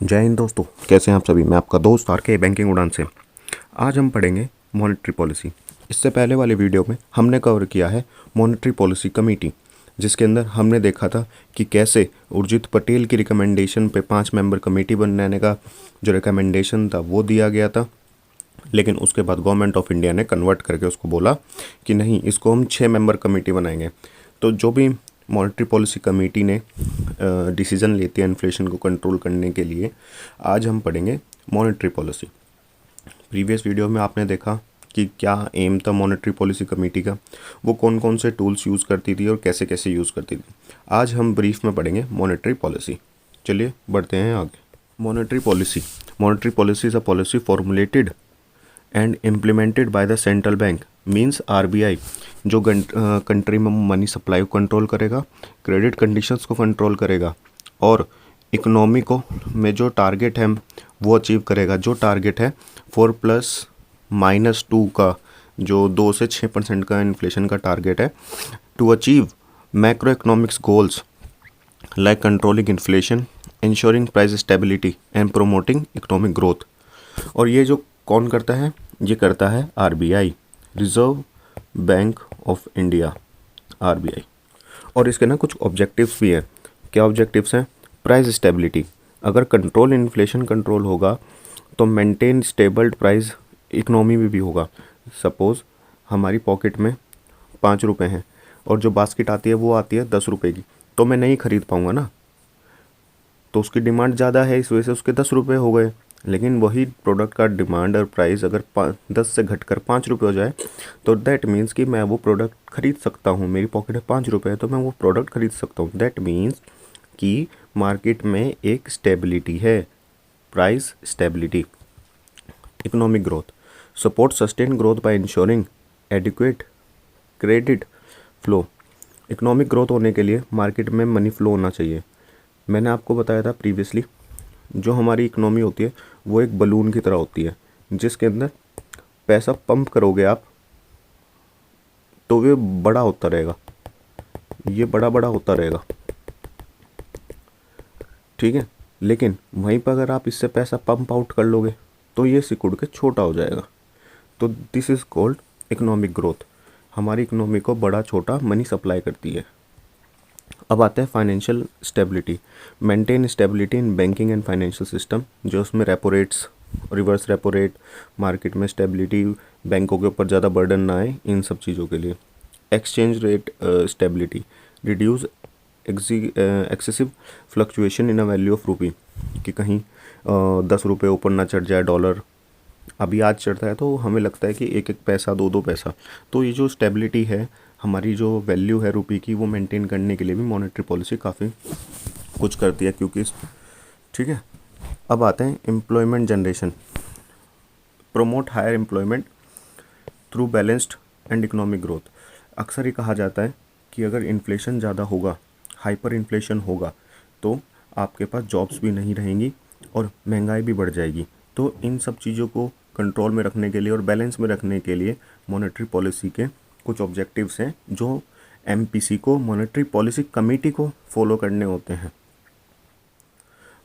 जय हिंद दोस्तों, कैसे हैं आप सभी। मैं आपका दोस्त आर के बैंकिंग उड़ान से। आज हम पढ़ेंगे मॉनेटरी पॉलिसी। इससे पहले वाले वीडियो में हमने कवर किया है मॉनेटरी पॉलिसी कमेटी, जिसके अंदर हमने देखा था कि कैसे उर्जित पटेल की रिकमेंडेशन पे 5 मेंबर कमेटी बनाने का जो रिकमेंडेशन था वो दिया गया था। लेकिन उसके बाद गवर्नमेंट ऑफ इंडिया ने कन्वर्ट करके उसको बोला कि नहीं, इसको हम 6 मेंबर कमेटी बनाएंगे। तो जो भी मॉनेटरी पॉलिसी कमेटी ने डिसीजन लेती है इन्फ्लेशन को कंट्रोल करने के लिए, आज हम पढ़ेंगे मॉनेटरी पॉलिसी। प्रीवियस वीडियो में आपने देखा कि क्या एम था मॉनेटरी पॉलिसी कमेटी का, वो कौन कौन से टूल्स यूज़ करती थी और कैसे कैसे यूज़ करती थी। आज हम ब्रीफ में पढ़ेंगे मॉनेटरी पॉलिसी। चलिए बढ़ते हैं आगे। Monetary policy is a policy formulated and implemented by the central bank means RBI, जो कंट्री में मनी सप्लाई को कंट्रोल करेगा, क्रेडिट कंडीशंस को कंट्रोल करेगा और इकोनॉमी को में जो टारगेट है वो अचीव करेगा। जो टारगेट है 4+-2 का, जो 2 से 6% का इन्फ्लेशन का टारगेट है, to achieve macro economics goals like controlling inflation, ensuring price stability and promoting economic growth. और ये जो कौन करता है, ये करता है RBI, reserve bank of India, RBI. और इसके ना कुछ ऑब्जेक्टिव्स भी हैं। क्या ऑब्जेक्टिव्स हैं? प्राइस स्टेबिलिटी, अगर कंट्रोल इन्फ्लेशन कंट्रोल होगा तो मेंटेन स्टेबल प्राइस इकोनॉमी में भी होगा। सपोज़ हमारी पॉकेट में 5 रुपये हैं और जो बास्केट आती है वो आती है 10 रुपये की, तो मैं नहीं खरीद पाऊँगा ना, तो उसकी डिमांड ज़्यादा है, इस वजह से उसके 10 रुपये हो गए। लेकिन वही प्रोडक्ट का डिमांड और प्राइस अगर 10 से घटकर 5 रुपये हो जाए तो दैट मीन्स कि मैं वो प्रोडक्ट खरीद सकता हूँ। मेरी पॉकेट में 5 रुपये है तो मैं वो प्रोडक्ट खरीद सकता हूँ। दैट मीन्स कि मार्केट में एक स्टेबिलिटी है, price stability. Economic growth, support sustain growth by ensuring adequate credit flow. Economic growth होने के लिए मार्केट में मनी फ्लो होना चाहिए। मैंने आपको बताया था प्रीवियसली, जो हमारी इकोनॉमी होती है वो एक बलून की तरह होती है, जिसके अंदर पैसा पंप करोगे आप तो वे बड़ा होता रहेगा, ये बड़ा बड़ा होता रहेगा, ठीक है। लेकिन वहीं पर अगर आप इससे पैसा पंप आउट कर लोगे तो ये सिकुड़ के छोटा हो जाएगा। तो this is called economic growth. हमारी इकोनॉमी को बड़ा छोटा मनी सप्लाई करती है। अब आता है financial stability, maintain stability in banking and financial system, जो उसमें repo rates, reverse repo rate, market में स्टेबिलिटी, बैंकों के ऊपर ज़्यादा बर्डन ना आए, इन सब चीज़ों के लिए। Exchange rate stability, reduce excessive fluctuation in a value of रूपी, कि कहीं 10 रुपये ऊपर ना चढ़ जाए डॉलर। अभी आज चढ़ता है तो हमें लगता है कि एक एक पैसा, दो दो पैसा। तो ये जो स्टेबिलिटी है, हमारी जो वैल्यू है रुपये की, वो मेंटेन करने के लिए भी मॉनेटरी पॉलिसी काफ़ी कुछ करती है, क्योंकि ठीक है। अब आते हैं employment generation, promote higher employment through balanced and economic growth. अक्सर ये कहा जाता है कि अगर इन्फ्लेशन ज़्यादा होगा, हाइपर इन्फ्लेशन होगा, तो आपके पास जॉब्स भी नहीं रहेंगी और महंगाई भी बढ़ जाएगी। तो इन सब चीज़ों को कंट्रोल में रखने के लिए और बैलेंस में रखने के लिए मॉनेटरी पॉलिसी के कुछ ऑब्जेक्टिव्स हैं, जो एमपीसी को, मॉनेटरी पॉलिसी कमेटी को फॉलो करने होते हैं।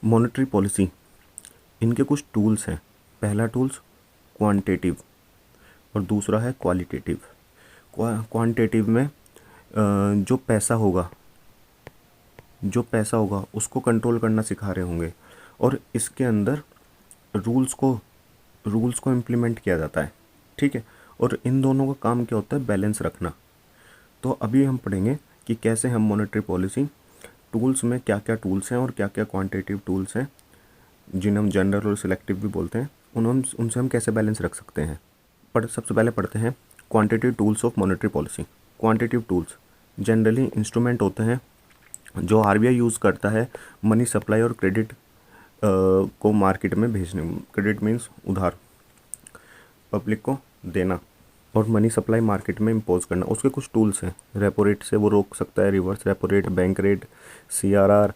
मॉनेटरी पॉलिसी, इनके कुछ टूल्स हैं। पहला टूल्स क्वांटिटेटिव और दूसरा है क्वालिटेटिव। क्वांटिटेटिव में जो पैसा होगा उसको कंट्रोल करना सिखा रहे होंगे, और इसके अंदर रूल्स को इम्प्लीमेंट किया जाता है, ठीक है। और इन दोनों का काम क्या होता है? बैलेंस रखना। तो अभी हम पढ़ेंगे कि कैसे हम मॉनेटरी पॉलिसी टूल्स में क्या क्या टूल्स हैं और क्या क्या क्वांटिटेटिव टूल्स हैं, जिन्हें हम जनरल और सिलेक्टिव भी बोलते हैं, उनसे हम कैसे बैलेंस रख सकते हैं। सबसे पहले पढ़ते हैं quantitative tools of monetary policy. Quantitative tools generally instrument होते हैं जो आरबीआई यूज़ करता है मनी सप्लाई और क्रेडिट को मार्केट में भेजने। क्रेडिट मीन्स उधार, पब्लिक को देना, और मनी सप्लाई मार्केट में इम्पोज करना। उसके कुछ टूल्स हैं। रेपो रेट से वो रोक सकता है, reverse repo rate, bank rate, CRR,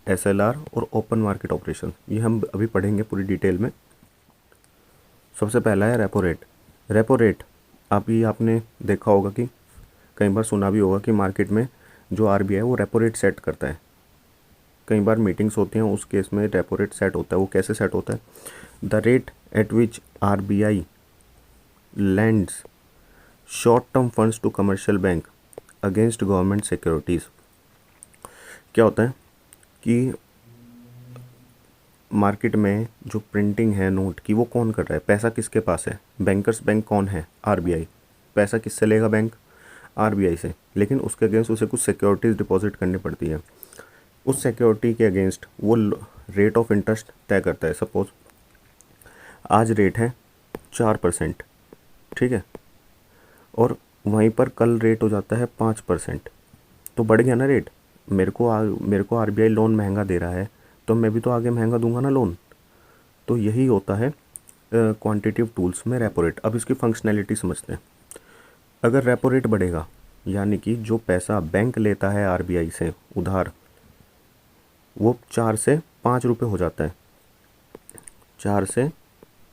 SLR और ओपन मार्केट ऑपरेशन। ये हम अभी पढ़ेंगे पूरी डिटेल में। सबसे पहला है रेपो रेट। रेपो रेट अभी आपने देखा होगा कि कई बार सुना भी होगा कि मार्केट में जो आरबीआई है वो रेपो रेट सेट करता है, कई बार मीटिंग्स होती हैं, उस केस में रेपो रेट सेट होता है। वो कैसे सेट होता है? The rate at which RBI lends short term funds to commercial bank against government securities. क्या होता है कि मार्केट में जो प्रिंटिंग है नोट की, वो कौन कर रहा है? पैसा किसके पास है? बैंकर्स बैंक कौन है? RBI। पैसा किससे लेगा बैंक? RBI से। लेकिन उसके अगेंस्ट उसे कुछ सिक्योरिटीज़ डिपॉजिट करनी पड़ती है। उस सिक्योरिटी के अगेंस्ट वो रेट ऑफ इंटरेस्ट तय करता है। सपोज आज रेट है 4%, ठीक है, और वहीं पर कल रेट हो जाता है 5%, तो बढ़ गया ना रेट। मेरे को RBI लोन महंगा दे रहा है, तो मैं भी तो आगे महंगा दूंगा ना लोन। तो यही होता है क्वांटिटेटिव टूल्स में रेपो रेट। अब इसकी फंक्शनैलिटी समझते हैं। अगर रेपो रेट बढ़ेगा, यानी कि जो पैसा बैंक लेता है RBI से उधार, वो 4 से 5 रुपये हो जाता है, 4 से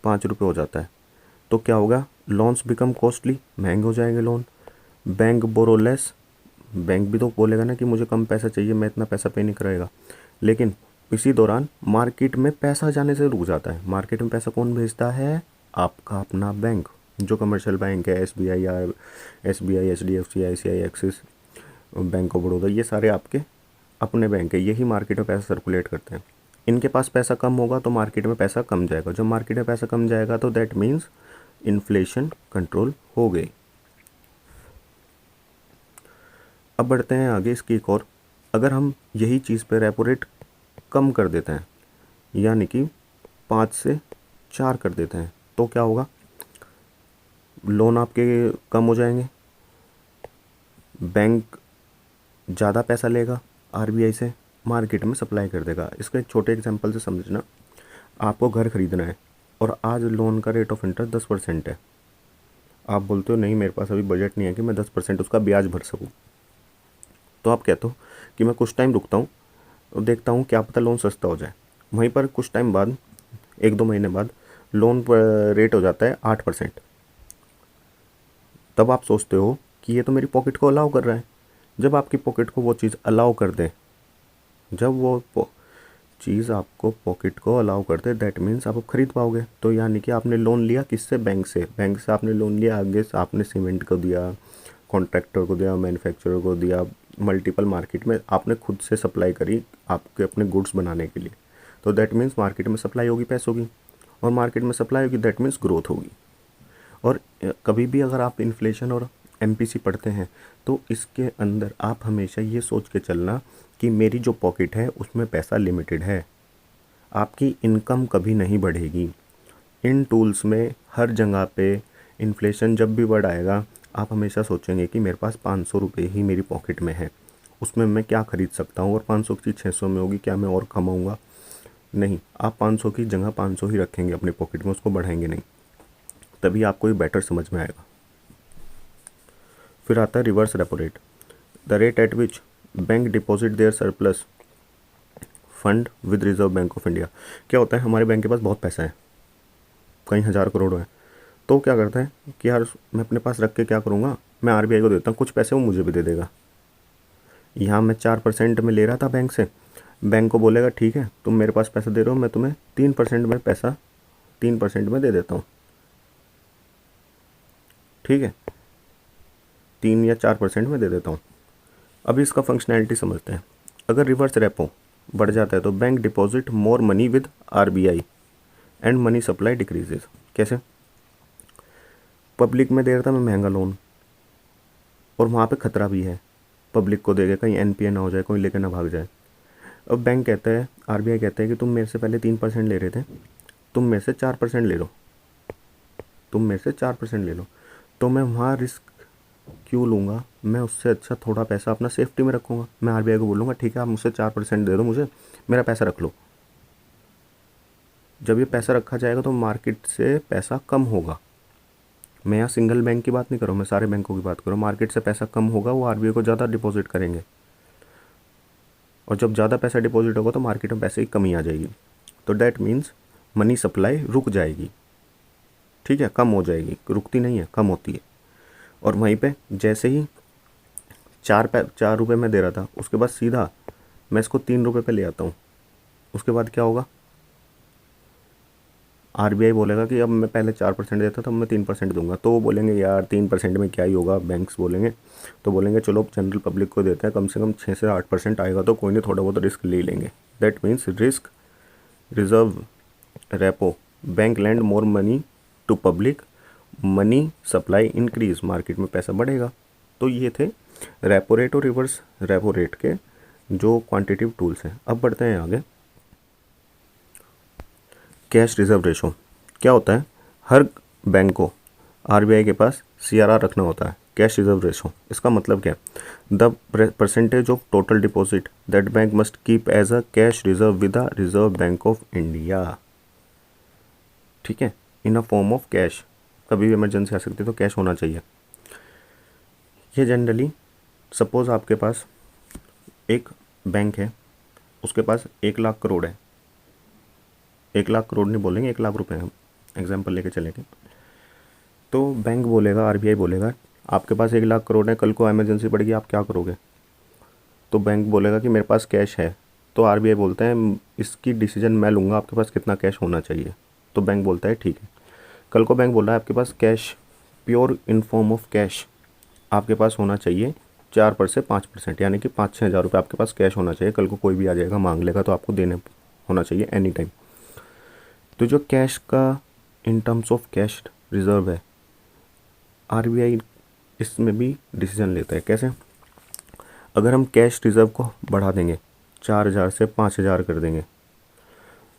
5 रुपये हो जाता है, तो क्या होगा? लोन्स बिकम कॉस्टली, महंगे हो जाएंगे लोन। बैंक बोरो लेस, बैंक भी तो बोलेगा ना कि मुझे कम पैसा चाहिए, मैं इतना पैसा पे नहीं कराएगा। लेकिन इसी दौरान मार्केट में पैसा जाने से रुक जाता है। मार्केट में पैसा कौन भेजता है? आपका अपना बैंक, जो कमर्शियल बैंक है, SBI या SBI, HDFC, ICICI, axis, bank of Baroda, ये सारे आपके अपने बैंक है। यही मार्केट में पैसा सर्कुलेट करते हैं। इनके पास पैसा कम होगा तो मार्केट में पैसा कम जाएगा। जब मार्केट में पैसा कम जाएगा तो दैट मीन्स इन्फ्लेशन कंट्रोल हो गई। अब बढ़ते हैं आगे इसकी एक और। अगर हम यही चीज़ पे रेपो रेट कम कर देते हैं, यानी कि 5 से 4 कर देते हैं, तो क्या होगा? लोन आपके कम हो जाएंगे, बैंक ज़्यादा पैसा लेगा RBI से, मार्केट में सप्लाई कर देगा। इसका एक छोटे एग्जांपल से समझना। आपको घर खरीदना है और आज लोन का रेट ऑफ इंटरेस्ट 10% है। आप बोलते हो नहीं, मेरे पास अभी बजट नहीं है कि मैं 10% उसका ब्याज भर सकूं। तो आप कहते हो कि मैं कुछ टाइम रुकता हूँ और देखता हूँ, क्या पता लोन सस्ता हो जाए। वहीं पर कुछ टाइम बाद, 1-2 महीने बाद, लोन पर रेट हो जाता है 8%। तब आप सोचते हो कि ये तो मेरी पॉकेट को अलाउ कर रहा है। जब आपकी पॉकेट को वो चीज़ अलाउ कर दे, जब वो चीज़ आपको पॉकेट को अलाउ कर दे, दैट मीन्स आप खरीद पाओगे। तो यानी कि आपने लोन लिया किससे? बैंक से। बैंक से आपने लोन लिया, आगे से आपने सीमेंट को दिया, कॉन्ट्रैक्टर को दिया, मैन्युफैक्चरर को दिया, मल्टीपल मार्केट में आपने खुद से सप्लाई करी आपके अपने गुड्स बनाने के लिए। तो दैट मीन्स मार्केट में सप्लाई होगी पैसों की, और मार्केट में सप्लाई होगी, दैट मीन्स ग्रोथ होगी। और कभी भी अगर आप इन्फ्लेशन और MPC पढ़ते हैं तो इसके अंदर आप हमेशा ये सोच के चलना कि मेरी जो पॉकेट है उसमें पैसा लिमिटेड है। आपकी इनकम कभी नहीं बढ़ेगी। इन टूल्स में हर जगह पे इन्फ्लेशन जब भी बढ़ आएगा, आप हमेशा सोचेंगे कि मेरे पास 500 रुपये ही मेरी पॉकेट में है, उसमें मैं क्या ख़रीद सकता हूँ, और 500 की 600 में होगी, क्या मैं और कमाऊँगा? नहीं, आप 500 की जगह 500 ही रखेंगे अपनी पॉकेट में, उसको बढ़ाएंगे नहीं। तभी आपको ये बेटर समझ में आएगा। फिर आता है reverse repo rate, the rate at which bank deposit their surplus fund with reserve bank of India. क्या होता है? हमारे बैंक के पास बहुत पैसा है, कई हज़ार करोड़ है, तो क्या करता है कि यार मैं अपने पास रख के क्या करूँगा, मैं RBI को देता हूँ, कुछ पैसे वो मुझे भी दे देगा। यहाँ मैं 4% में ले रहा था बैंक से, बैंक को बोलेगा ठीक है तुम मेरे पास पैसा दे रहे हो, मैं तुम्हें 3% में पैसा 3% में दे देता हूँ, ठीक है, 3 या 4% में दे देता हूँ। अभी इसका फंक्शनैलिटी समझते हैं। अगर रिवर्स रेपो बढ़ जाता है तो bank deposit more money with RBI and money supply decreases. कैसे? पब्लिक में दे रहा था मैं महंगा लोन, और वहाँ पे ख़तरा भी है, पब्लिक को देगा कहीं NPA ना हो जाए, कोई लेकर ना भाग जाए। अब बैंक कहता है, RBI कहता है कि तुम मेरे से पहले 3% ले रहे थे, तुम मेरे से 4% ले लो, तुम मेरे से 4% ले लो, तो मैं वहाँ रिस्क क्यों लूँगा? मैं उससे अच्छा थोड़ा पैसा अपना सेफ्टी में रखूँगा। मैं RBI को बोलूँगा ठीक है आप मुझसे 4% दे दो, मुझे मेरा पैसा रख लो। जब ये पैसा रखा जाएगा तो मार्केट से पैसा कम होगा। मैं यहाँ सिंगल बैंक की बात नहीं कर रहा हूँ, मैं सारे बैंकों की बात कर रहा हूँ। मार्केट से पैसा कम होगा, वो RBI को ज़्यादा डिपॉजिट करेंगे, और जब ज़्यादा पैसा डिपॉजिट होगा तो मार्केट में पैसे की कमी आ जाएगी। तो डैट मीन्स मनी सप्लाई रुक जाएगी, ठीक है, कम हो जाएगी, रुकती नहीं है, कम होती है। और वहीं पे जैसे ही 4 रुपये में दे रहा था, उसके बाद सीधा मैं इसको 3 रुपये पे ले आता हूँ, उसके बाद क्या होगा, आरबीआई बोलेगा कि अब मैं पहले 4% देता था, अब मैं 3% दूंगा। तो वो बोलेंगे यार 3% में क्या ही होगा, बैंक्स बोलेंगे, तो बोलेंगे चलो जनरल पब्लिक को देते हैं, कम से कम 6 से 8% आएगा तो कोई नहीं, थोड़ा बहुत रिस्क ले लेंगे। That means risk reserve repo, bank lend more money to public, money supply increase, market में पैसा बढ़ेगा। तो ये थे रेपो रेट और रिवर्स रेपो रेट के जो क्वांटिटेटिव टूल्स हैं। अब बढ़ते हैं आगे। कैश रिजर्व रेशो क्या होता है, हर बैंक को आरबीआई के पास सीआरआर रखना होता है, कैश रिजर्व रेशो। इसका मतलब क्या है, the percentage of total deposit that bank must keep as a cash reserve with the reserve bank of India. ठीक है, in a form of cash, कभी भी इमरजेंसी आ सकती है तो कैश होना चाहिए। ये जनरली सपोज आपके पास एक बैंक है, उसके पास 1 लाख करोड़ है, 1 लाख करोड़ नहीं बोलेंगे, 1 लाख रुपए हम एग्जाम्पल लेके चलेंगे। तो बैंक बोलेगा, आरबीआई बोलेगा आपके पास 1 लाख करोड़ है, कल को इमरजेंसी पड़ेगी आप क्या करोगे। तो बैंक बोलेगा कि मेरे पास कैश है, तो आरबीआई बोलते हैं इसकी डिसीजन मैं लूँगा, आपके पास कितना कैश होना चाहिए। तो बैंक बोलता है ठीक है। कल को बैंक बोल रहा है आपके पास cash, pure in form of cash आपके पास होना चाहिए 4 से 5%, यानी कि 5-6 हज़ार रुपये आपके पास कैश होना चाहिए। कल को कोई भी आ जाएगा मांग लेगा तो आपको देने होना चाहिए एनी टाइम। तो जो कैश का in terms of cash reserve है, आरबीआई इसमें भी डिसीजन लेता है। कैसे, अगर हम कैश रिजर्व को बढ़ा देंगे, 4 हज़ार से 5 हज़ार कर देंगे,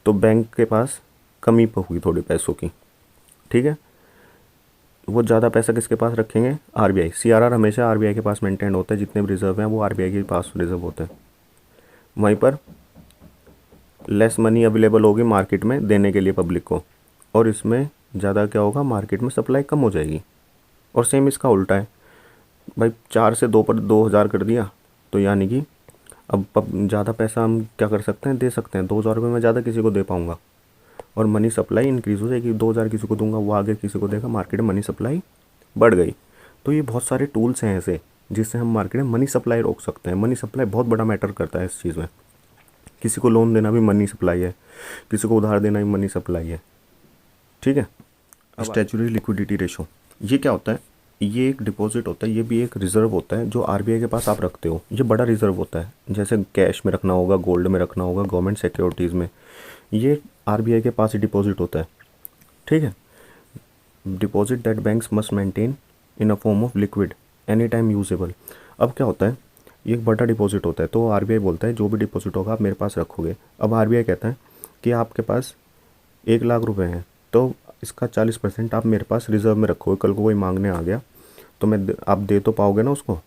तो बैंक के पास कमी होगी थोड़ी पैसों की। ठीक है, वो ज़्यादा पैसा किसके पास रखेंगे, आरबीआई। सीआरआर हमेशा आरबीआई के पास मेंटेन होता है, जितने भी रिजर्व हैं वो आरबीआई के पास रिजर्व होते हैं। वहीं पर लेस मनी अवेलेबल होगी मार्केट में देने के लिए पब्लिक को, और इसमें ज़्यादा क्या होगा, मार्केट में सप्लाई कम हो जाएगी। और सेम इसका उल्टा है भाई, 4 से 2 पर 2 हज़ार कर दिया, तो यानी कि अब ज़्यादा पैसा हम क्या कर सकते हैं, दे सकते हैं। 2 हज़ार रुपये मैं ज़्यादा किसी को दे पाऊँगा और मनी सप्लाई इंक्रीज़ हो जाएगी। 2 हज़ार किसी को दूंगा, वो आगे किसी को देगा, मार्केट में मनी सप्लाई बढ़ गई। तो ये बहुत सारे टूल्स हैं ऐसे जिससे हम मार्केट में मनी सप्लाई रोक सकते हैं। मनी सप्लाई बहुत बड़ा मैटर करता है इस चीज़ में। किसी को लोन देना भी मनी सप्लाई है, किसी को उधार देना भी मनी सप्लाई है। ठीक है, स्टैचुटरी लिक्विडिटी रेशो ये क्या होता है, ये एक डिपॉजिट होता है, ये भी एक रिजर्व होता है जो आरबीआई के पास आप रखते हो। ये बड़ा रिजर्व होता है, जैसे कैश में रखना होगा, गोल्ड में रखना होगा, गवर्नमेंट सिक्योरिटीज़ में, ये आरबीआई के पास ही डिपॉजिट होता है। ठीक है, deposit that banks must maintain in a form of liquid any time usable. अब क्या होता है, ये एक बड़ा डिपॉजिट होता है, तो आरबीआई बोलता है जो भी डिपॉजिट होगा आप मेरे पास रखोगे। अब आरबीआई कहता है कि आपके पास 1 लाख रुपए हैं, तो इसका 40% आप मेरे पास रिजर्व में रखोगे, कल को कोई मांगने आ गया तो आप दे तो पाओगे ना उसको।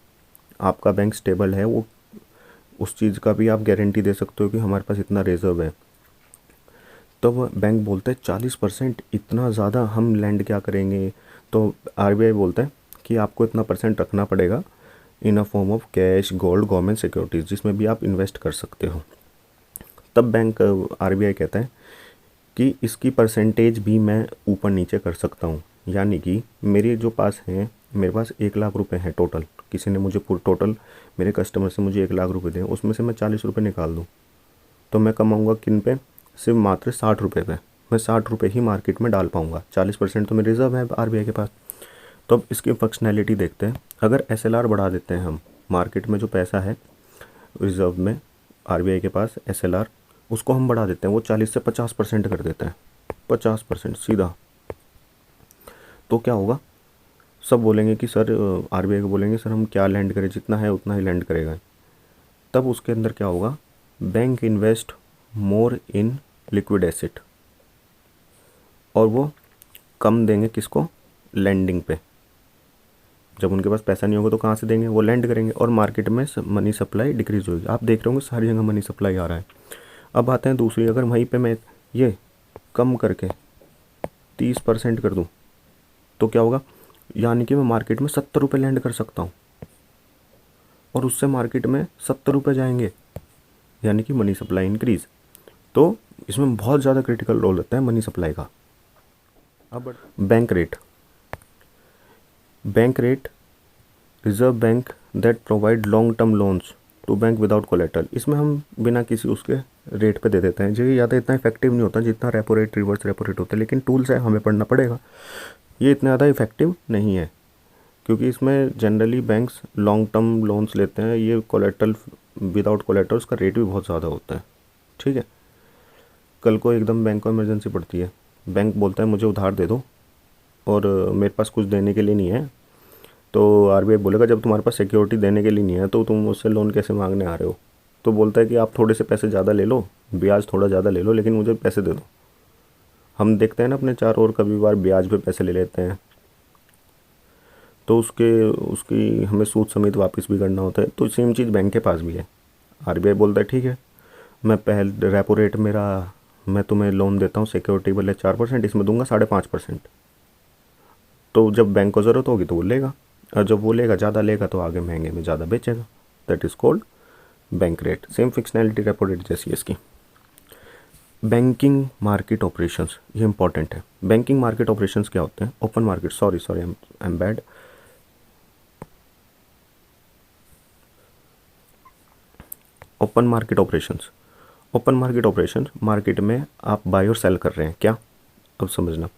आपका बैंक स्टेबल है, वो उस चीज़ का भी आप गारंटी दे सकते हो कि हमारे पास इतना रिजर्व है। तब बैंक बोलते हैं 40%, इतना ज़्यादा हम लैंड क्या करेंगे। तो आरबीआई बोलता है कि आपको इतना परसेंट रखना पड़ेगा in a form of cash, gold, government securities, जिसमें भी आप इन्वेस्ट कर सकते हो। तब बैंक आरबीआई कहता है कि इसकी परसेंटेज भी मैं ऊपर नीचे कर सकता हूँ, यानी कि मेरे जो पास हैं, मेरे पास 1 लाख रुपए हैं टोटल, किसी ने मुझे टोटल मेरे कस्टमर से मुझे 1 लाख रुपए दें, उसमें से मैं 40 रुपये निकाल दूँ, तो मैं कमाऊँगा किन पे, सिर्फ मात्र 60 रुपये पे। मैं 60 रुपये ही मार्केट में डाल पाऊँगा, 40% तो मेरे रिजर्व है आरबीआई के पास। तो अब इसकी फंक्शनैलिटी देखते हैं। अगर एसएलआर बढ़ा देते हैं हम, मार्केट में जो पैसा है रिजर्व में आरबीआई के पास एसएलआर, उसको हम बढ़ा देते हैं, वो 40 से 50% कर देते हैं, 50% सीधा। तो क्या होगा, सब बोलेंगे कि सर, आरबीआई को बोलेंगे सर हम क्या लैंड करें, जितना है उतना ही लैंड करेगा। तब उसके अंदर क्या होगा, bank invest more in liquid asset, और वो कम देंगे किसको, लैंडिंग पे। जब उनके पास पैसा नहीं होगा तो कहाँ से देंगे, वो लैंड करेंगे, और मार्केट में मनी सप्लाई डिक्रीज होगी। आप देख रहे होंगे सारी जगह मनी सप्लाई आ रहा है। अब आते हैं दूसरी, अगर वहीं पे मैं ये कम करके 30% कर दूं तो क्या होगा, यानी कि मैं मार्केट में 70 रुपये लैंड कर सकता हूँ, और उससे मार्केट में 70 रुपये जाएंगे, यानी कि मनी सप्लाई इंक्रीज। तो इसमें बहुत ज़्यादा क्रिटिकल रोल रहता है मनी सप्लाई का। अब bank rate, bank rate, reserve bank that provide long term loans to bank without collateral, इसमें हम बिना किसी उसके रेट पे दे देते हैं। जो ये ज़्यादा इतना इफेक्टिव नहीं होता जितना repo rate, reverse repo rate होता है, लेकिन टूल्स है, हमें पढ़ना पड़ेगा। ये इतना ज़्यादा इफेक्टिव नहीं है क्योंकि इसमें generally banks long term loans लेते हैं। ये कोलेटरल, विदाउट कोलेटरल उसका रेट भी बहुत ज़्यादा होता है। ठीक है, कल को एकदम बैंक को इमरजेंसी पड़ती है, बैंक बोलता है मुझे उधार दे दो और मेरे पास कुछ देने के लिए नहीं है, तो आरबीआई बोलेगा जब तुम्हारे पास सिक्योरिटी देने के लिए नहीं है तो तुम मुझसे लोन कैसे मांगने आ रहे हो। तो बोलता है कि आप थोड़े से पैसे ज़्यादा ले लो, ब्याज थोड़ा ज़्यादा ले लो, लेकिन मुझे पैसे दे दो। हम देखते हैं ना अपने चारों ओर, कभी बार ब्याज पे पैसे ले लेते हैं तो उसकी हमें सूद समेत वापस भी करना होता है। तो सेम चीज़ बैंक के पास भी है। आरबीआई बोलता है ठीक है, मैं पहले रेपो रेट मेरा, मैं तुम्हें लोन देता हूँ सिक्योरिटी वाले 4%, इसमें दूंगा 5.5%। तो जब बैंक को ज़रूरत होगी तो वो लेगा, और जब वो लेगा ज़्यादा लेगा तो आगे महंगे में ज़्यादा बेचेगा। That is called bank rate. Same functionality repo rate जैसी है इसकी। बैंकिंग मार्केट ऑपरेशंस, ये इंपॉर्टेंट है। बैंकिंग मार्केट ऑपरेशंस क्या होते हैं? Open market, sorry I am bad. Open market operations, open market operations, market में आप बाय और सेल कर रहे हैं क्या? अब समझना,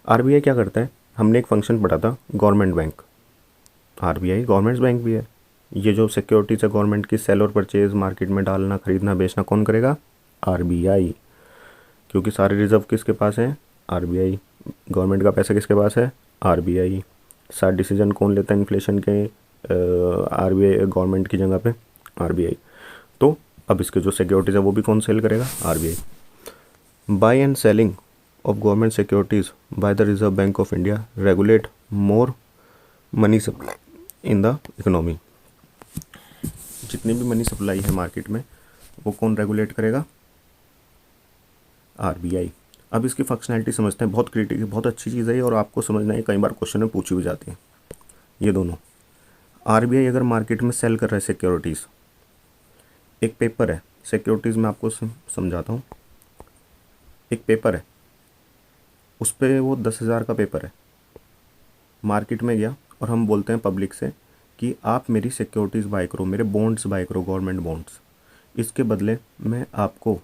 आरबीआई क्या करता है, हमने एक फंक्शन पढ़ा था government bank. RBI government bank भी है। ये जो सिक्योरिटीज है गवर्नमेंट की, सेल और परचेज, मार्केट में डालना, खरीदना, बेचना कौन करेगा? आरबीआई। क्योंकि सारे रिजर्व किसके पास हैं? आरबीआई। गवर्नमेंट का पैसा किसके पास है? आरबीआई। सारे डिसीजन कौन लेता है इन्फ्लेशन के? आरबीआई, गवर्नमेंट की जगह पे आरबीआई। तो अब इसके जो सिक्योरिटीज़ है वो भी कौन सेल करेगा? RBI. Buy and selling of government securities by the reserve bank of India regulate more money supply in the economy. जितनी भी मनी सप्लाई है मार्केट में वो कौन रेगुलेट करेगा? आरबीआई। अब इसकी फंक्शनैलिटी समझते हैं, बहुत क्रिटिकल, बहुत अच्छी चीज़ है ये, और आपको समझना है, कई बार क्वेश्चन में पूछी भी जाती है ये दोनों। आरबीआई अगर मार्केट में सेल कर रहा है सिक्योरिटीज़, एक पेपर है सिक्योरिटीज़ में, आपको समझाता हूँ। एक पेपर है, उस पर वो 10,000 का पेपर है, मार्केट में गया और हम बोलते हैं पब्लिक से कि आप मेरी सिक्योरिटीज़ बाय करो, मेरे बॉन्ड्स बाय करो, गवर्नमेंट बॉन्ड्स, इसके बदले मैं आपको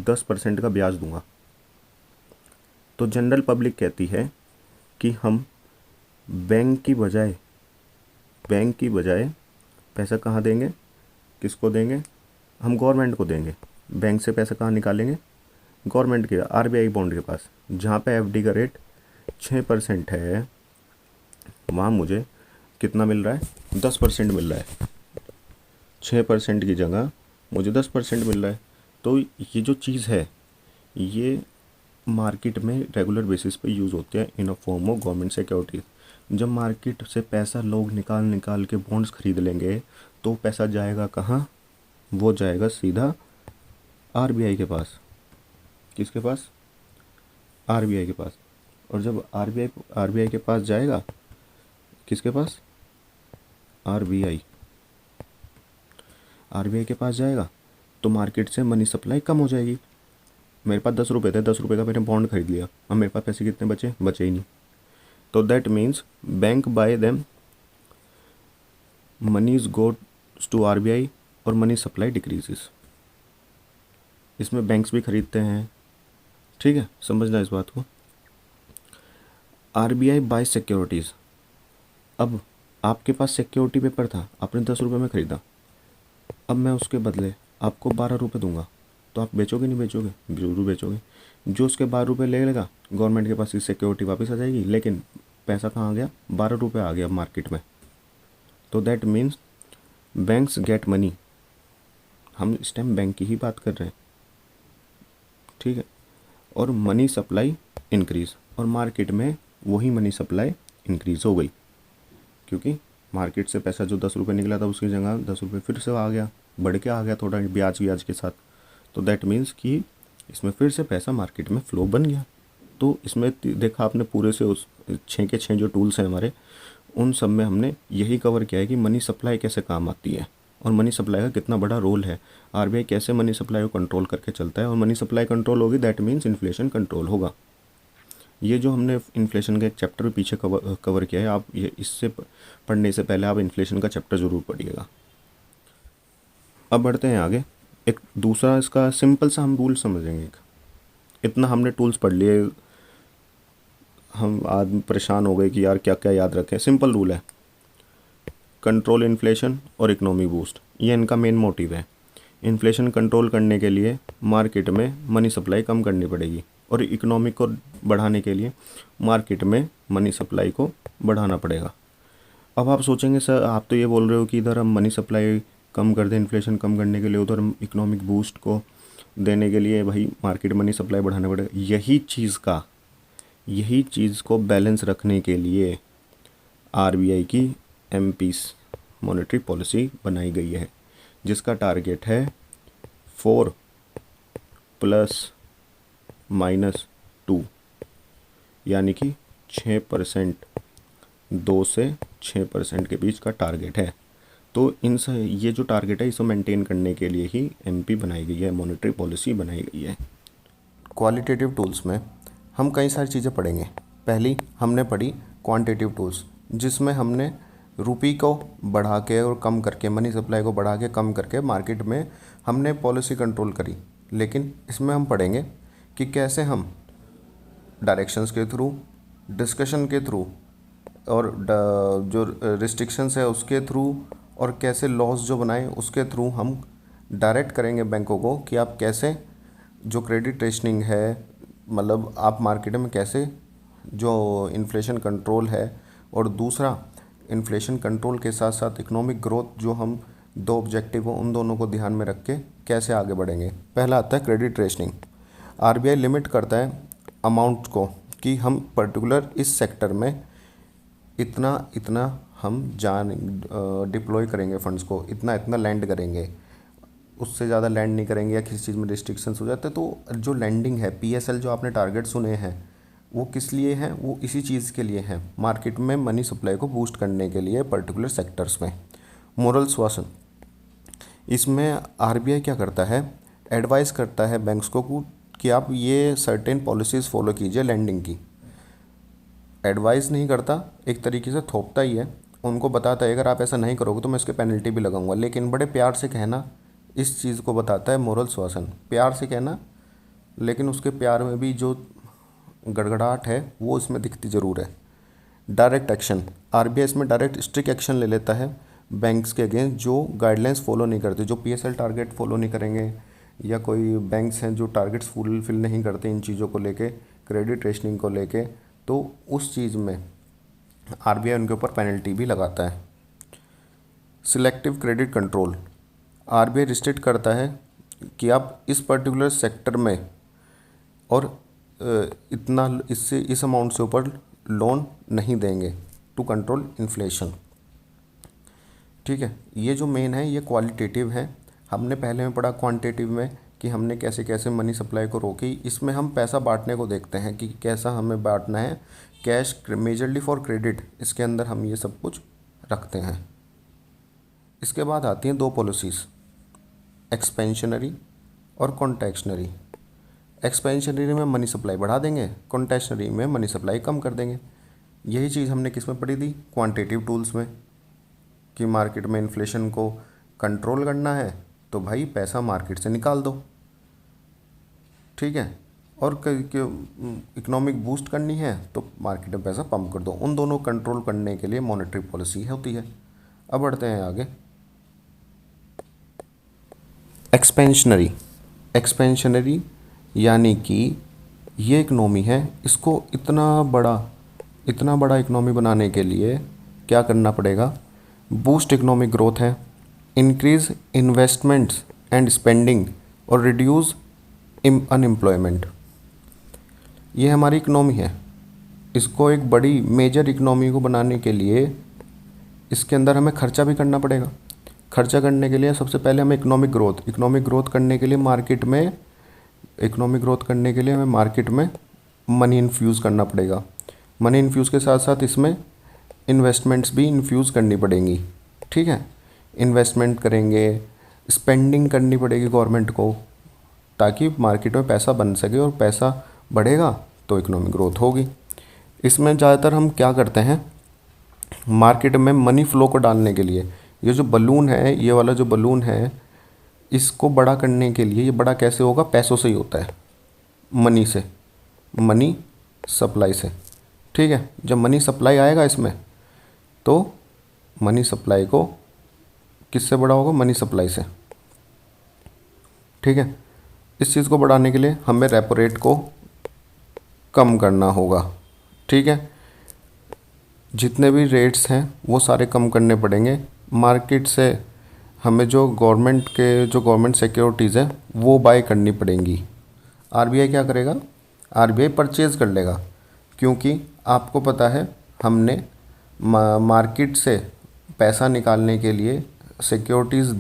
10% का ब्याज दूंगा। तो जनरल पब्लिक कहती है कि हम बैंक की बजाय पैसा कहाँ देंगे? किसको देंगे? हम गवर्नमेंट को देंगे। बैंक से पैसा कहाँ निकालेंगे? गवर्नमेंट के आरबीआई बॉन्ड के पास, जहाँ पे एफडी का रेट 6% है, वहाँ मुझे कितना मिल रहा है? 10% मिल रहा है। 6% की जगह मुझे 10% मिल रहा है। तो ये जो चीज़ है ये मार्केट में रेगुलर बेसिस पे यूज़ होते हैं in a form of government securities. जब मार्केट से पैसा लोग निकाल के बॉन्ड्स खरीद लेंगे तो पैसा जाएगा कहाँ? वो जाएगा सीधा आरबीआई के पास। किसके पास? आरबीआई के पास। और जब आरबीआई के पास जाएगा, किसके पास? आरबीआई के पास जाएगा तो मार्केट से मनी सप्लाई कम हो जाएगी। मेरे पास 10 रुपये थे, 10 रुपये का मैंने बॉन्ड खरीद लिया, अब मेरे पास पैसे कितने बचे? बचे ही नहीं। तो that means bank buy them, moneys goes to RBI और मनी सप्लाई डिक्रीजेस। इसमें बैंक्स भी खरीदते हैं। ठीक है, समझना इस बात को। RBI buy securities. अब आपके पास सिक्योरिटी पेपर था, आपने 10 रुपये में ख़रीदा, अब मैं उसके बदले आपको 12 रुपये दूंगा, तो आप बेचोगे नहीं बेचोगे? जरूर बेचोगे। जो उसके 12 रुपये ले लेगा, गवर्नमेंट के पास सिक्योरिटी वापस आ जाएगी, लेकिन पैसा कहाँ आ गया? 12 रुपये आ गया मार्केट में। तो that means banks get money. हम इस टाइम बैंक की ही बात कर रहे हैं, ठीक है। और मनी सप्लाई इंक्रीज़, और मार्केट में वही मनी सप्लाई इंक्रीज़ हो गई, क्योंकि मार्केट से पैसा जो 10 रुपये निकला था उसकी जगह 10 रुपये फिर से आ गया, बढ़ के आ गया थोड़ा ब्याज के साथ। तो दैट मीन्स कि इसमें फिर से पैसा मार्केट में फ़्लो बन गया। तो इसमें देखा आपने पूरे से उस 6 के 6 जो टूल्स हैं हमारे, उन सब में हमने यही कवर किया है कि मनी सप्लाई कैसे काम आती है और मनी सप्लाई का कितना बड़ा रोल है, आरबीआई कैसे मनी सप्लाई को कंट्रोल करके चलता है। और मनी सप्लाई कंट्रोल होगी, दैट मीन्स इन्फ्लेशन कंट्रोल होगा। ये जो हमने इन्फ्लेशन का एक चैप्टर भी पीछे कवर किया है, आप ये इससे पढ़ने से पहले आप इन्फ्लेशन का चैप्टर ज़रूर पढ़िएगा। अब बढ़ते हैं आगे। एक दूसरा इसका सिंपल सा हम रूल समझेंगे। इतना हमने टूल्स पढ़ लिए, हम आज परेशान हो गए कि यार क्या क्या याद रखें। सिंपल रूल है, कंट्रोल इन्फ्लेशन और इकोनॉमी बूस्ट, ये इनका मेन मोटिव है। इन्फ्लेशन कंट्रोल करने के लिए मार्केट में मनी सप्लाई कम करनी पड़ेगी, और इकोनॉमी को बढ़ाने के लिए मार्केट में मनी सप्लाई को बढ़ाना पड़ेगा। अब आप सोचेंगे सर आप तो ये बोल रहे हो कि इधर हम मनी सप्लाई कम कर दें इन्फ्लेशन कम करने के लिए, उधर हम इकोनॉमिक बूस्ट को देने के लिए भाई मार्केट मनी सप्लाई बढ़ाना पड़ेगा। यही चीज़ को बैलेंस रखने के लिए आरबीआई की एमपीस मॉनेटरी पॉलिसी बनाई गई है, जिसका टारगेट है 4 ± 2, यानी कि 6%, 2 से 6% के बीच का टारगेट है। तो ये जो टारगेट है इसको मेंटेन करने के लिए ही एमपी बनाई गई है, मॉनेटरी पॉलिसी बनाई गई है। क्वालिटेटिव टूल्स में हम कई सारी चीज़ें पढ़ेंगे। पहली हमने पढ़ी क्वांटिटेटिव टूल्स, जिसमें हमने रुपी को बढ़ा के और कम करके, मनी सप्लाई को बढ़ा के कम करके मार्केट में हमने पॉलिसी कंट्रोल करी। लेकिन इसमें हम पढ़ेंगे कि कैसे हम डायरेक्शंस के थ्रू, डिस्कशन के थ्रू और जो रिस्ट्रिक्शंस है उसके थ्रू, और कैसे लॉस जो बनाए उसके थ्रू हम डायरेक्ट करेंगे बैंकों को कि आप कैसे जो क्रेडिट रेशनिंग है, मतलब आप मार्केट में कैसे जो इन्फ्लेशन कंट्रोल है, और दूसरा इन्फ्लेशन कंट्रोल के साथ साथ इकोनॉमिक ग्रोथ, जो हम दो ऑब्जेक्टिव हो उन दोनों को ध्यान में रख के कैसे आगे बढ़ेंगे। पहला आता है क्रेडिट रेशनिंग। आरबीआई लिमिट करता है अमाउंट को कि हम पर्टिकुलर इस सेक्टर में इतना हम डिप्लॉय करेंगे फंड्स को, इतना लैंड करेंगे, उससे ज़्यादा लैंड नहीं करेंगे, या किसी चीज़ में रिस्ट्रिक्शंस हो जाते हैं। तो जो लैंडिंग है, पीएसएल जो आपने टारगेट सुने हैं, वो किस लिए हैं? वो इसी चीज़ के लिए हैं, मार्केट में मनी सप्लाई को बूस्ट करने के लिए पर्टिकुलर सेक्टर्स में। मोरल सुआसन, इसमें आरबीआई क्या करता है, एडवाइस करता है बैंक्स को कि आप ये सर्टेन पॉलिसीज़ फॉलो कीजिए लैंडिंग की। एडवाइस नहीं करता, एक तरीके से थोपता ही है, उनको बताता है अगर आप ऐसा नहीं करोगे तो मैं इसके पेनल्टी भी लगाऊंगा। लेकिन बड़े प्यार से कहना, इस चीज़ को बताता है मोरल सुआसन, प्यार से कहना। लेकिन उसके प्यार में भी जो गड़गड़ाहट है वो इसमें दिखती ज़रूर है। डायरेक्ट एक्शन, आरबीआई इसमें डायरेक्ट स्ट्रिक्ट एक्शन ले लेता है बैंक्स के अगेंस्ट जो गाइडलाइंस फॉलो नहीं करते, जो पीएसएल टारगेट फॉलो नहीं करेंगे, या कोई बैंक्स हैं जो टारगेट्स फुलफिल नहीं करते इन चीज़ों को लेके, क्रेडिट रेशनिंग को लेके, तो उस चीज़ में आरबीआई उनके ऊपर पेनल्टी भी लगाता है। Selective credit control, RBI restrict करता है कि आप इस पर्टिकुलर सेक्टर में और इस अमाउंट से ऊपर लोन नहीं देंगे टू कंट्रोल इन्फ्लेशन। ठीक है, ये जो मेन है ये क्वालिटेटिव है। हमने पहले में पढ़ा क्वांटिटेटिव में कि हमने कैसे कैसे मनी सप्लाई को रोकी। इसमें हम पैसा बांटने को देखते हैं कि कैसा हमें बांटना है, कैश मेजरली फॉर क्रेडिट, इसके अंदर हम ये सब कुछ रखते हैं। इसके बाद आती हैं दो पॉलिसीज़, एक्सपेंशनरी और कॉन्ट्रैक्शनरी। एक्सपेंशनरी में मनी सप्लाई बढ़ा देंगे, कॉन्ट्रैक्शनरी में मनी सप्लाई कम कर देंगे। यही चीज़ हमने किस में पढ़ी थी? क्वांटिटेटिव टूल्स में, कि मार्केट में इन्फ्लेशन को कंट्रोल करना है तो भाई पैसा मार्केट से निकाल दो, ठीक है, और इकोनॉमिक बूस्ट करनी है तो मार्केट में पैसा पंप कर दो। उन दोनों कंट्रोल करने के लिए मॉनेटरी पॉलिसी होती है। अब बढ़ते हैं आगे। एक्सपेंशनरी यानी कि ये इकनॉमी है, इसको इतना बड़ा इकनॉमी बनाने के लिए क्या करना पड़ेगा? बूस्ट इकोनॉमिक ग्रोथ है, इंक्रीज इन्वेस्टमेंट्स एंड स्पेंडिंग और रिड्यूस अनएम्प्लॉयमेंट। ये हमारी इकनॉमी है, इसको एक बड़ी मेजर इकनॉमी को बनाने के लिए इसके अंदर हमें खर्चा भी करना पड़ेगा। खर्चा करने के लिए सबसे पहले हमें इकोनॉमिक ग्रोथ करने के लिए हमें मार्केट में मनी इन्फ्यूज़ करना पड़ेगा। मनी इन्फ्यूज़ के साथ साथ इसमें इन्वेस्टमेंट्स भी इन्फ्यूज़ करनी पड़ेंगी, ठीक है। इन्वेस्टमेंट करेंगे, स्पेंडिंग करनी पड़ेगी गवर्नमेंट को, ताकि मार्केट में पैसा बन सके, और पैसा बढ़ेगा तो इकोनॉमिक ग्रोथ होगी। इसमें ज़्यादातर हम क्या करते हैं, मार्केट में मनी फ्लो को डालने के लिए ये जो बलून है, ये वाला जो बलून है, इसको बड़ा करने के लिए, ये बड़ा कैसे होगा, पैसों से ही होता है, मनी से, मनी सप्लाई से। ठीक है, जब मनी सप्लाई आएगा इसमें तो मनी सप्लाई को किससे बड़ा होगा, मनी सप्लाई से। ठीक है, इस चीज़ को बढ़ाने के लिए हमें रेपो रेट को कम करना होगा। ठीक है, जितने भी रेट्स हैं वो सारे कम करने पड़ेंगे। मार्केट से हमें जो गवर्नमेंट सिक्योरिटीज़ है वो बाय करनी पड़ेंगी। आरबीआई क्या करेगा, आरबीआई परचेज़ कर लेगा, क्योंकि आपको पता है हमने मार्केट से पैसा निकालने के लिए सिक्योरिटीज़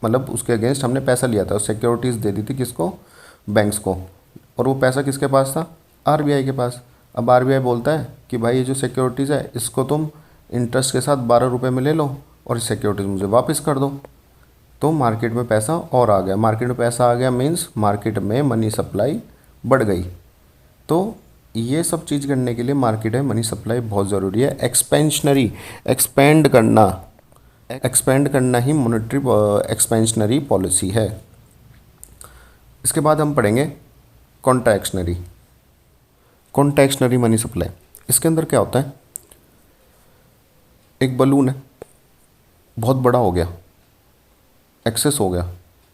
मतलब उसके अगेंस्ट हमने पैसा लिया था और सिक्योरिटीज़ दे दी थी किसको, बैंक्स को, और वो पैसा किसके पास था, आरबीआई के पास। अब आरबीआई बोलता है कि भाई ये जो सिक्योरिटीज़ है इसको तुम इंटरेस्ट के साथ 12 रुपये में ले लो और सिक्योरिटीज़ मुझे वापस कर दो। तो मार्केट में पैसा और आ गया, मार्केट में पैसा आ गया मीन्स मार्केट में मनी सप्लाई बढ़ गई। तो ये सब चीज़ करने के लिए मार्केट में मनी सप्लाई बहुत ज़रूरी है। एक्सपेंड करना ही मॉनेटरी एक्सपेंशनरी पॉलिसी है। इसके बाद हम पढ़ेंगे कॉन्ट्रैक्शनरी मनी सप्लाई। इसके अंदर क्या होता है, एक बलून है, बहुत बड़ा हो गया, एक्सेस हो गया,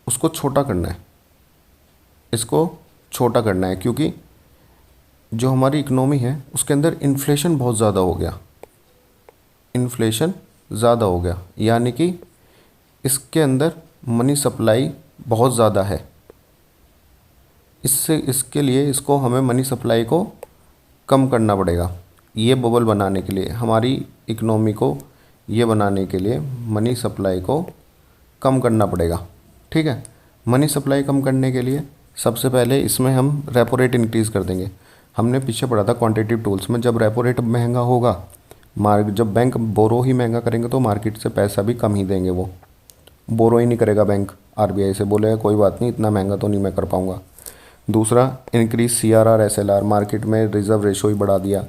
उसको छोटा करना है, इसको छोटा करना है, क्योंकि जो हमारी इकोनॉमी है उसके अंदर इन्फ्लेशन बहुत ज़्यादा हो गया, इन्फ्लेशन ज़्यादा हो गया, यानी कि इसके अंदर मनी सप्लाई बहुत ज़्यादा है। इसके लिए इसको हमें मनी सप्लाई को कम करना पड़ेगा। ये बबल बनाने के लिए, हमारी इकोनॉमी को ये बनाने के लिए मनी सप्लाई को कम करना पड़ेगा। ठीक है, मनी सप्लाई कम करने के लिए सबसे पहले इसमें हम रेपो रेट इंक्रीज़ कर देंगे। हमने पीछे पढ़ा था क्वांटिटेटिव टूल्स में, जब रेपो रेट महंगा होगा, जब बैंक बोरो ही महंगा करेंगे तो मार्केट से पैसा भी कम ही देंगे, वो बोरो ही नहीं करेगा बैंक, आरबीआई से बोलेगा कोई बात नहीं इतना महंगा तो नहीं मैं कर पाऊँगा। दूसरा, इंक्रीज सीआरआर एसएलआर, मार्केट में रिज़र्व रेशो ही बढ़ा दिया।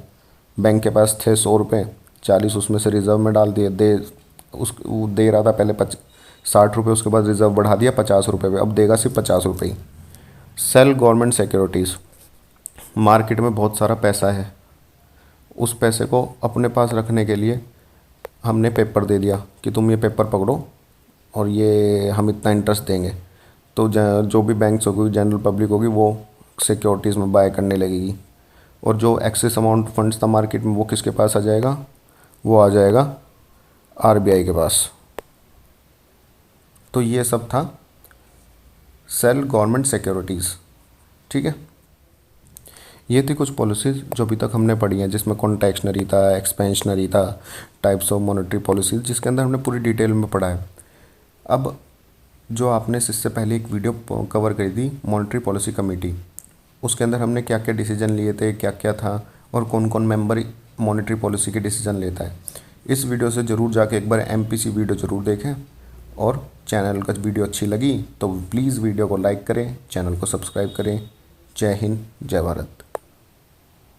बैंक के पास थे 100 रुपये, 40 उसमें से रिज़र्व में डाल दिए, वो दे रहा था पहले 60 रुपये, उसके बाद रिज़र्व बढ़ा दिया 50 रुपये पे, अब देगा सिर्फ 50 रुपये ही। सेल गवर्नमेंट सिक्योरिटीज़, मार्केट में बहुत सारा पैसा है, उस पैसे को अपने पास रखने के लिए हमने पेपर दे दिया कि तुम ये पेपर पकड़ो और ये हम इतना इंटरेस्ट देंगे। तो जो भी बैंक्स होगी, जनरल पब्लिक होगी, वो सिक्योरिटीज़ में बाय करने लगेगी, और जो एक्सेस अमाउंट फंड्स था मार्केट में वो किसके पास आ जाएगा, वो आ जाएगा आरबीआई के पास। तो ये सब था सेल गवर्नमेंट सिक्योरिटीज़। ठीक है, ये थी कुछ पॉलिसीज़ जो अभी तक हमने पढ़ी हैं, जिसमें कॉन्ट्रैक्शनरी था, एक्सपेंशनरी था, टाइप्स ऑफ मॉनेटरी पॉलिसीज़, जिसके अंदर हमने पूरी डिटेल में पढ़ा है। अब जो आपने इससे पहले एक वीडियो कवर करी थी मॉनेटरी पॉलिसी कमेटी, उसके अंदर हमने क्या क्या डिसीजन लिए थे, क्या क्या था, और कौन कौन मेंबर मॉनेटरी पॉलिसी के डिसीजन लेता है। इस वीडियो से ज़रूर जाके एक बार एमपीसी वीडियो ज़रूर देखें, और चैनल का वीडियो अच्छी लगी तो प्लीज़ वीडियो को लाइक करें, चैनल को सब्सक्राइब करें। जय हिंद, जय भारत।